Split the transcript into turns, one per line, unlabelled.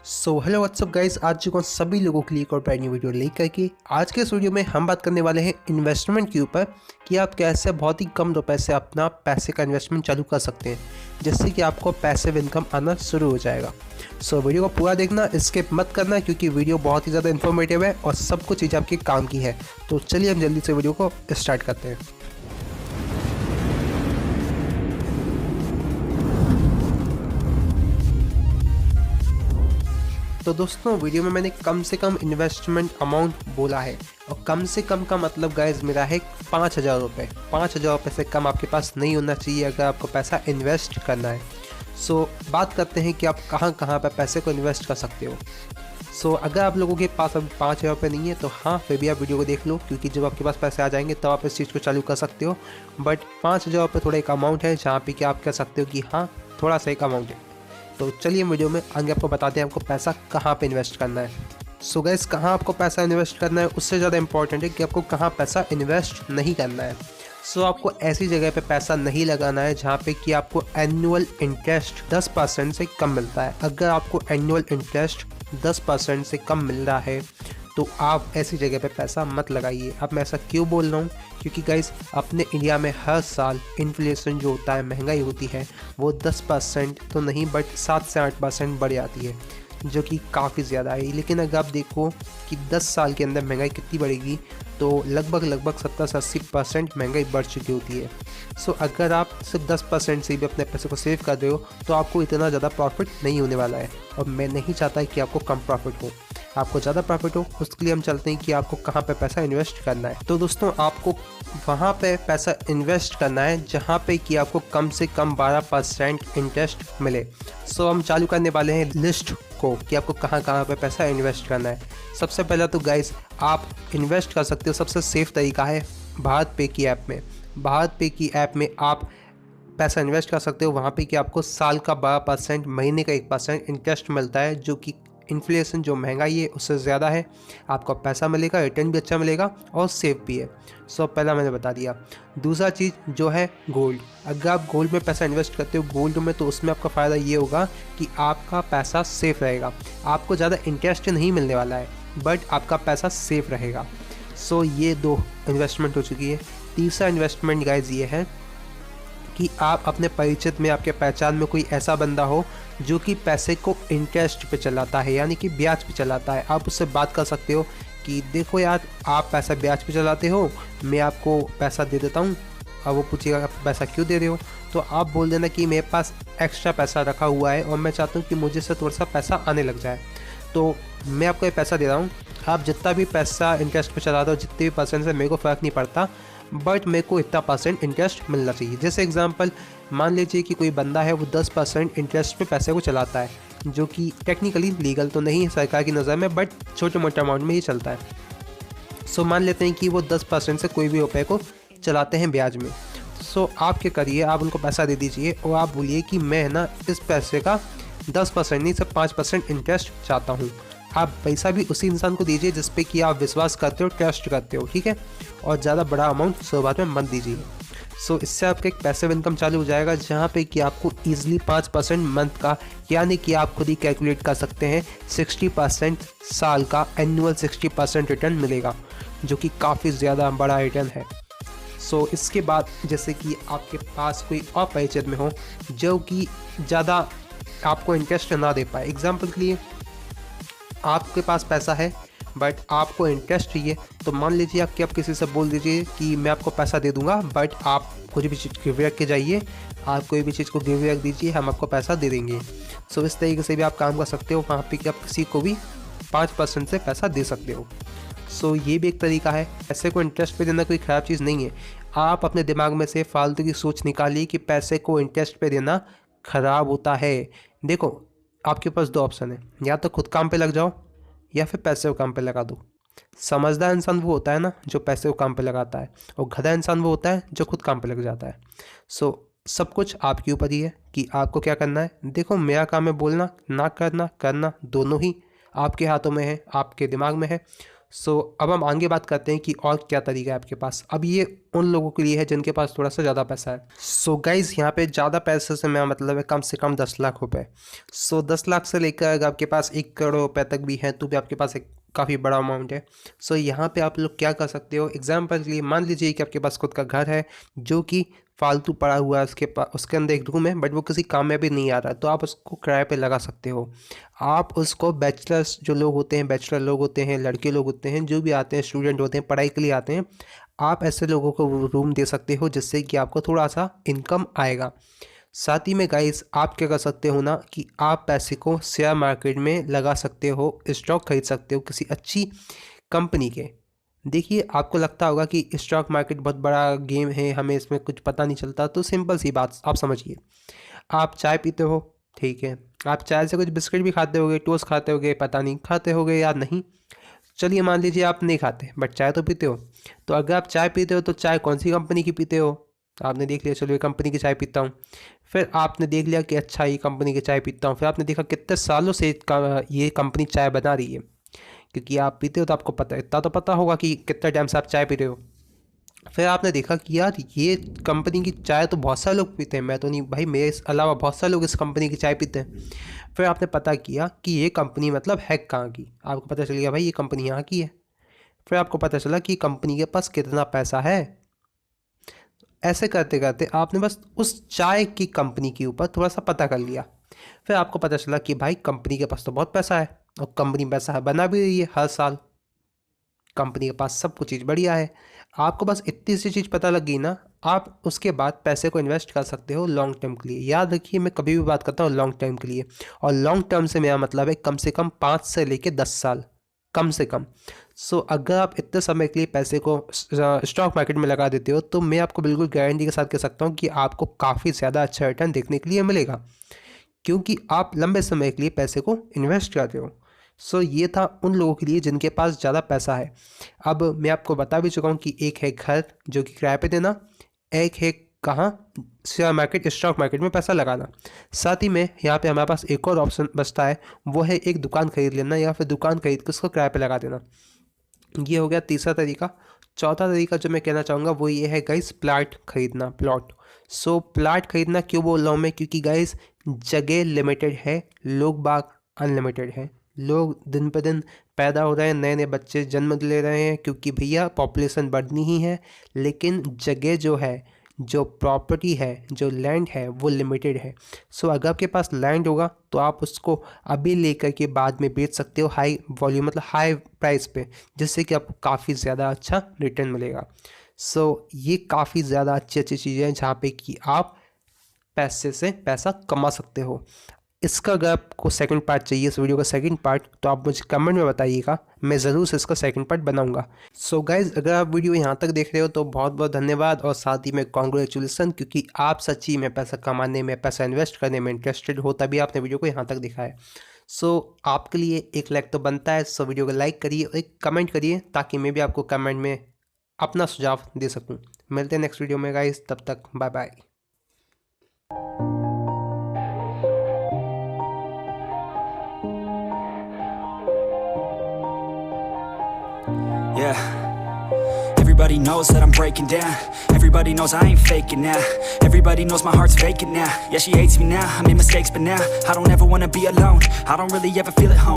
So hello what's up guys, आज चुका हूँ सभी लोगों के लिए एक और ब्रांड न्यू वीडियो लेकर के। आज के इस वीडियो में हम बात करने वाले हैं इन्वेस्टमेंट के ऊपर कि आप कैसे बहुत ही कम रुपए से अपना पैसे का इन्वेस्टमेंट चालू कर सकते हैं, जिससे कि आपको पैसिव इनकम आना शुरू हो जाएगा। सो वीडियो को पूरा देखना, स्किप मत करना, क्योंकि वीडियो बहुत ही ज़्यादा इन्फॉर्मेटिव है और सब कुछ चीज़ आपके काम की है। तो चलिए हम जल्दी से वीडियो को स्टार्ट करते हैं। तो दोस्तों, वीडियो में मैंने कम से कम इन्वेस्टमेंट अमाउंट बोला है, और कम से कम का मतलब गाइज मेरा है 5,000 रुपये। 5,000 रुपये से कम आपके पास नहीं होना चाहिए अगर आपको पैसा इन्वेस्ट करना है। सो बात करते हैं कि आप कहाँ कहाँ पर पैसे को इन्वेस्ट कर सकते हो। सो अगर आप लोगों के पास अभी 5,000 रुपये नहीं है तो हाँ, फिर भी आप वीडियो को देख लो, क्योंकि जब आपके पास पैसे आ जाएंगे तब आप इस चीज़ को चालू कर सकते हो। बट 5,000 रुपये थोड़ा एक अमाउंट है जहाँ पे कि आप कह सकते हो कि हाँ, थोड़ा सा एक अमाउंट है। तो चलिए वीडियो में आगे आपको बताते हैं आपको पैसा कहाँ पे इन्वेस्ट करना है। सो गाइस, कहाँ आपको पैसा इन्वेस्ट करना है उससे ज़्यादा इंपॉर्टेंट है कि आपको कहाँ पैसा इन्वेस्ट नहीं करना है। सो आपको ऐसी जगह पे पैसा नहीं लगाना है जहाँ पे कि आपको एनुअल इंटरेस्ट 10% से कम मिलता है। अगर आपको एनुअल इंटरेस्ट 10% से कम मिल रहा है तो आप ऐसी जगह पे पैसा मत लगाइए। अब मैं ऐसा क्यों बोल रहा हूँ, क्योंकि गाइस अपने इंडिया में हर साल इन्फ्लेशन जो होता है, महंगाई होती है, वो 10% तो नहीं बट 7 से 8% बढ़ जाती है, जो कि काफ़ी ज़्यादा है। लेकिन अगर आप देखो कि 10 साल के अंदर महंगाई कितनी बढ़ेगी, तो लगभग 70 से 80% महंगाई बढ़ चुकी होती है। सो अगर आप सिर्फ 10% से भी अपने पैसे को सेव कर रहे हो तो आपको इतना ज़्यादा प्रॉफिट नहीं होने वाला है, और मैं नहीं चाहता कि आपको कम प्रॉफिट हो, आपको ज़्यादा प्रॉफिट हो। उसके लिए हम चलते हैं कि आपको कहाँ पे पैसा इन्वेस्ट करना है। तो दोस्तों, आपको वहाँ पे पैसा इन्वेस्ट करना है जहाँ पे कि आपको कम से कम 12% इंटरेस्ट मिले। सो हम चालू करने वाले हैं लिस्ट को कि आपको कहाँ कहाँ पे पैसा इन्वेस्ट करना है। सबसे पहला तो गाइस, आप इन्वेस्ट कर सकते हो, सबसे सेफ तरीका है भारत पे की ऐप में। भारत पे की ऐप में आप पैसा इन्वेस्ट कर सकते हो। वहाँ पे कि आपको साल का 12%, महीने का 1% इंटरेस्ट मिलता है, जो कि इन्फ्लेशन जो महंगाई है उससे ज़्यादा है। आपको पैसा मिलेगा, रिटर्न भी अच्छा मिलेगा और सेफ भी है। सो पहला मैंने बता दिया। दूसरा चीज़ जो है गोल्ड। अगर आप गोल्ड में पैसा इन्वेस्ट करते हो गोल्ड में, तो उसमें आपका फ़ायदा ये होगा कि आपका पैसा सेफ रहेगा। आपको ज़्यादा इंटरेस्ट नहीं मिलने वाला है, बट आपका पैसा सेफ रहेगा। सो ये 2 इन्वेस्टमेंट हो चुकी है। तीसरा इन्वेस्टमेंट गाइज ये है कि आप अपने परिचित में, आपके पहचान में कोई ऐसा बंदा हो जो कि पैसे को इंटरेस्ट पे चलाता है, यानी कि ब्याज पे चलाता है। आप उससे बात कर सकते हो कि देखो यार, आप पैसा ब्याज पे चलाते हो, मैं आपको पैसा दे देता हूँ। अब वो पूछेगा आप पैसा क्यों दे रहे हो, तो आप बोल देना कि मेरे पास एक्स्ट्रा पैसा रखा हुआ है और मैं चाहता हूँ कि मुझे से थोड़ा सा पैसा आने लग जाए, तो मैं आपको ये पैसा दे रहा हूँ। आप जितना भी पैसा इंटरेस्ट पे चलाते हो, जितने भी परसेंट से, मेरे को फ़र्क नहीं पड़ता, बट मेरे को इतना % इंटरेस्ट मिलना चाहिए। जैसे एग्जांपल मान लीजिए कि कोई बंदा है, वो 10% इंटरेस्ट पे पैसे को चलाता है, जो कि टेक्निकली लीगल तो नहीं है सरकार की नज़र में, बट छोटे मोटे अमाउंट में ही चलता है। सो मान लेते हैं कि वो 10% से कोई भी रुपये को चलाते हैं ब्याज में। सो आप क्या करिए, आप उनको पैसा दे दीजिए और आप बोलिए कि मैं ना इस पैसे का 10% नहीं, सिर्फ 5% इंटरेस्ट चाहता हूँ। आप पैसा भी उसी इंसान को दीजिए जिस पे कि आप विश्वास करते हो, ट्रस्ट करते हो, ठीक है, और ज़्यादा बड़ा अमाउंट शुरुआत में मत दीजिए। सो इससे आपका एक पैसिव इनकम चालू हो जाएगा, जहाँ पे कि आपको ईजिली 5% मंथ का, यानी कि आप खुद ही कैलकुलेट कर सकते हैं, 60% साल का एनुअल 60% रिटर्न मिलेगा, जो कि काफ़ी ज़्यादा बड़ा रिटर्न है। सो इसके बाद जैसे कि आपके पास कोई और परिचित में हो जो कि ज़्यादा आपको इंटरेस्ट ना दे पाए। एग्जाम्पल के लिए, आपके पास पैसा है बट आपको इंटरेस्ट चाहिए, तो मान लीजिए कि आप किसी से बोल दीजिए कि मैं आपको पैसा दे दूंगा, बट आप कुछ भी चीज़ गिरवी रख के जाइए, आप कोई भी चीज़ को गिरवी रख दीजिए, हम आपको पैसा दे देंगे। सो इस तरीके से भी आप काम कर सकते हो, वहाँ पे कि आप किसी को भी 5% से पैसा दे सकते हो। सो ये भी एक तरीका है। पैसे को इंटरेस्ट पे देना कोई ख़राब चीज़ नहीं है। आप अपने दिमाग में से फालतू की सोच निकालिए कि पैसे को इंटरेस्ट पे देना ख़राब होता है। देखो, आपके पास 2 ऑप्शन है, या तो खुद काम पे लग जाओ या फिर पैसे को काम पे लगा दो। समझदार इंसान वो होता है ना जो पैसे को काम पे लगाता है, और गधा इंसान वो होता है जो खुद काम पे लग जाता है। सो सब कुछ आपके ऊपर ही है कि आपको क्या करना है। देखो, मेरा काम है बोलना, ना करना, करना, दोनों ही आपके हाथों में है, आपके दिमाग में है। सो अब हम आगे बात करते हैं कि और क्या तरीका है आपके पास। अब ये उन लोगों के लिए है जिनके पास थोड़ा सा ज़्यादा पैसा है। सो गाइज़ यहाँ पे ज़्यादा पैसे से मेरा मतलब है कम से कम 10 लाख रुपए। सो 10 लाख से लेकर अगर आपके पास 1 करोड़ रुपए तक भी है तो भी आपके पास एक काफ़ी बड़ा अमाउंट है। सो यहाँ पे आप लोग क्या कर सकते हो, एग्जाम्पल के लिए मान लीजिए कि आपके पास खुद का घर है जो कि फालतू पड़ा हुआ है, उसके अंदर एक रूम है बट वो किसी काम में भी नहीं आ रहा, तो आप उसको किराए पे लगा सकते हो। आप उसको बैचलर्स जो लोग होते हैं, बैचलर लोग होते हैं, लड़के लोग होते हैं, जो भी आते हैं, स्टूडेंट होते हैं, पढ़ाई के लिए आते हैं, आप ऐसे लोगों को रूम दे सकते हो जिससे कि आपको थोड़ा सा इनकम आएगा। साथ ही में गाइस आप क्या कर सकते हो ना कि आप पैसे को शेयर मार्केट में लगा सकते हो, स्टॉक खरीद सकते हो किसी अच्छी कंपनी के। देखिए आपको लगता होगा कि स्टॉक मार्केट बहुत बड़ा गेम है, हमें इसमें कुछ पता नहीं चलता, तो सिंपल सी बात आप समझिए। आप चाय पीते हो, ठीक है, आप चाय से कुछ बिस्किट भी खाते होगे, टोस्ट खाते होगे, पता नहीं खाते होगे या नहीं, चलिए मान लीजिए आप नहीं खाते बट चाय तो पीते हो। तो अगर आप चाय पीते हो तो चाय कौन सी कंपनी की पीते हो, आपने देख लिया, चलो ये कंपनी की चाय पीता हूँ। फिर आपने देख लिया कि अच्छा ये कंपनी की चाय पीता हूँ, फिर आपने देखा कितने सालों से ये कंपनी चाय बना रही है, क्योंकि आप पीते हो तो आपको पता है, इतना तो पता होगा कि कितने टाइम से आप चाय पी रहे हो। फिर आपने देखा कि यार ये कंपनी की चाय तो बहुत सारे लोग पीते हैं, मैं तो नहीं भाई, मेरे अलावा बहुत सारे लोग इस कंपनी की चाय पीते हैं। फिर आपने पता किया कि ये कंपनी मतलब है कहाँ की, आपको पता चल गया भाई ये कंपनी यहाँ की है। फिर आपको पता चला कि कंपनी के पास कितना पैसा है। ऐसे करते करते आपने बस उस चाय की कंपनी के ऊपर थोड़ा सा पता कर लिया। फिर आपको पता चला कि भाई कंपनी के पास तो बहुत पैसा है और कंपनी पैसा बना भी रही है हर साल, कंपनी के पास सब कुछ चीज़ बढ़िया है। आपको बस इतनी सी चीज़ पता लग गई ना, आप उसके बाद पैसे को इन्वेस्ट कर सकते हो लॉन्ग टर्म के लिए। याद रखिए मैं कभी भी बात करता हूँ लॉन्ग टर्म के लिए, और लॉन्ग टर्म से मेरा मतलब है कम से कम 5 से लेकर 10 साल कम से कम। सो अगर आप इतने समय के लिए पैसे को स्टॉक मार्केट में लगा देते हो तो मैं आपको बिल्कुल गारंटी के साथ कह सकता हूँ कि आपको काफ़ी ज़्यादा अच्छा रिटर्न देखने के लिए मिलेगा, क्योंकि आप लंबे समय के लिए पैसे को इन्वेस्ट करते हो। सो ये था उन लोगों के लिए जिनके पास ज़्यादा पैसा है। अब मैं आपको बता भी चुका हूँ कि एक है घर जो कि किराए पे देना, एक है कहाँ, शेयर मार्केट, स्टॉक मार्केट में पैसा लगाना। साथ ही में यहाँ पे हमारे पास एक और ऑप्शन बचता है, वो है एक दुकान खरीद लेना या फिर दुकान खरीद के उसको किराए पे लगा देना। ये हो गया तीसरा तरीका। चौथा तरीका जो मैं कहना चाहूँगा वो ये है गाइस प्लाट खरीदना, प्लॉट। सो प्लाट खरीदना क्यों बोल रहा हूँ मैं, क्योंकि गाइस जगह लिमिटेड है, लोग बाग अनलिमिटेड है। लोग दिन पर दिन पैदा हो रहे हैं, नए नए बच्चे जन्म ले रहे हैं, क्योंकि भैया पॉपुलेशन बढ़नी ही है, लेकिन जगह जो है, जो प्रॉपर्टी है, जो लैंड है वो लिमिटेड है। सो अगर आपके पास लैंड होगा तो आप उसको अभी लेकर के बाद में बेच सकते हो हाई वॉल्यूम मतलब हाई प्राइस पे, जिससे कि आपको काफ़ी ज़्यादा अच्छा रिटर्न मिलेगा। सो ये काफ़ी ज़्यादा अच्छी अच्छी चीज़ें हैं जहाँ पे कि आप पैसे से पैसा कमा सकते हो। इसका अगर आपको सेकंड पार्ट चाहिए, इस वीडियो का सेकंड पार्ट, तो आप मुझे कमेंट में बताइएगा, मैं ज़रूर से इसका सेकंड पार्ट बनाऊंगा। सो गाइज़ अगर आप वीडियो यहाँ तक देख रहे हो तो बहुत बहुत धन्यवाद, और साथ ही में कॉन्ग्रेचुलेसन, क्योंकि आप सच्ची में पैसा कमाने में, पैसा इन्वेस्ट करने में इंटरेस्टेड हो, तभी आपने वीडियो को यहाँ तक देखा है। सो आपके लिए एक लाइक तो बनता है। सो वीडियो को लाइक करिए और एक कमेंट करिए, ताकि मैं भी आपको कमेंट में अपना सुझाव दे सकूँ। मिलते हैं नेक्स्ट वीडियो में गाइज़, तब तक bye bye.
Yeah, everybody knows that I'm breaking down. Everybody knows I ain't faking now. Everybody knows my heart's vacant now. Yeah, she hates me now, I made mistakes but now I don't ever wanna be alone. I don't really ever feel at home.